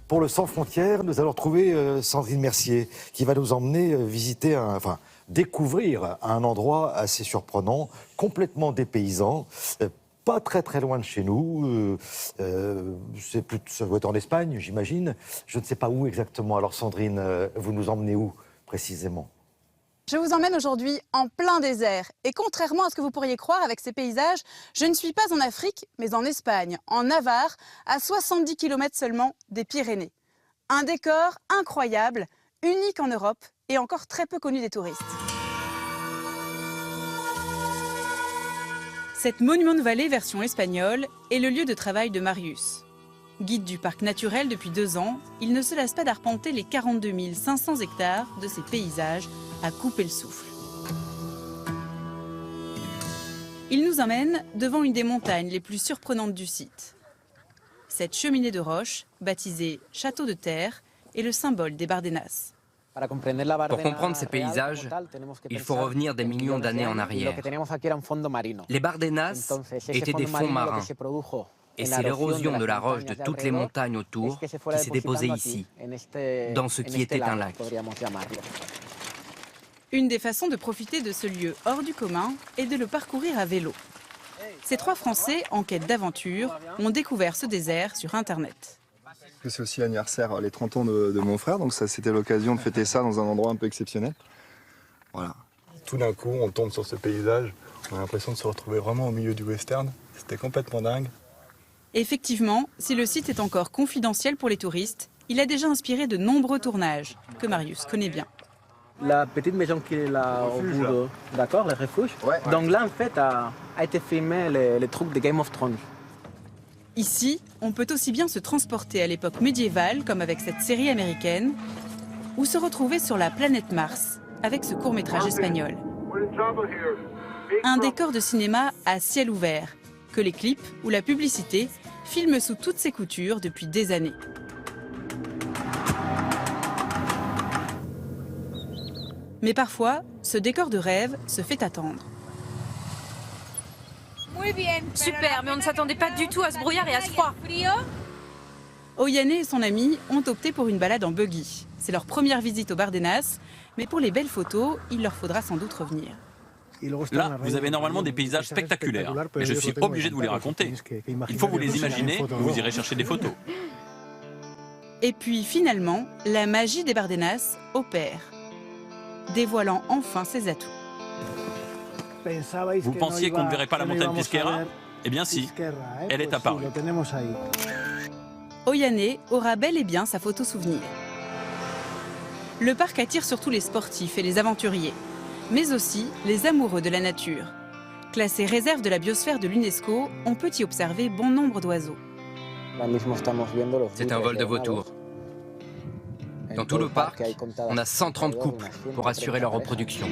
Pour le Sans Frontières, nous allons retrouver Sandrine Mercier qui va nous emmener visiter, découvrir un endroit assez surprenant, complètement dépaysant, pas très loin de chez nous. Ça doit être en Espagne, j'imagine. Je ne sais pas où exactement. Alors Sandrine, vous nous emmenez où précisément ? Je vous emmène aujourd'hui en plein désert. Et contrairement à ce que vous pourriez croire avec ces paysages, je ne suis pas en Afrique, mais en Espagne, en Navarre, à 70 km seulement des Pyrénées. Un décor incroyable, unique en Europe et encore très peu connu des touristes. Cette Monument Valley version espagnole est le lieu de travail de Marius. Guide du parc naturel depuis 2 ans, il ne se lasse pas d'arpenter les 42 500 hectares de ces paysages à couper le souffle. Il nous emmène devant une des montagnes les plus surprenantes du site. Cette cheminée de roche, baptisée Château de Terre, est le symbole des Bardenas. Pour comprendre ces paysages, il faut revenir des millions d'années en arrière. Les Bardenas étaient des fonds marins. Et c'est l'érosion de la roche de toutes les montagnes autour qui s'est déposée ici, dans ce qui était un lac. Une des façons de profiter de ce lieu hors du commun est de le parcourir à vélo. Ces 3 Français, en quête d'aventure, ont découvert ce désert sur Internet. C'est aussi l'anniversaire, les 30 ans de mon frère, donc ça c'était l'occasion de fêter ça dans un endroit un peu exceptionnel. Voilà. Tout d'un coup, on tombe sur ce paysage, on a l'impression de se retrouver vraiment au milieu du western. C'était complètement dingue. Effectivement, si le site est encore confidentiel pour les touristes, il a déjà inspiré de nombreux tournages, que Marius connaît bien. La petite maison qui est là au bout, d'accord, le refuge. Ouais. Donc là, en fait, a été filmé les trucs de Game of Thrones. Ici, on peut aussi bien se transporter à l'époque médiévale, comme avec cette série américaine, ou se retrouver sur la planète Mars, avec ce court-métrage espagnol. Un décor de cinéma à ciel ouvert, que les clips ou la publicité filment sous toutes ses coutures depuis des années. Mais parfois, ce décor de rêve se fait attendre. Super, mais on ne s'attendait pas du tout à ce brouillard et à ce froid. Oyane et son ami ont opté pour une balade en buggy. C'est leur première visite aux Bardenas, mais pour les belles photos, il leur faudra sans doute revenir. Là, vous avez normalement des paysages spectaculaires, mais je suis obligé de vous les raconter. Il faut vous les imaginer, vous irez chercher des photos. Et puis finalement, la magie des Bardenas opère, dévoilant enfin ses atouts. Vous pensiez qu'on ne verrait pas la montagne Pisquera? Eh bien si, elle est apparue. Oyane aura bel et bien sa photo souvenir. Le parc attire surtout les sportifs et les aventuriers, mais aussi les amoureux de la nature. Classé réserve de la biosphère de l'UNESCO, on peut y observer bon nombre d'oiseaux. C'est un vol de vautours. Dans tout le parc, on a 130 couples pour assurer leur reproduction.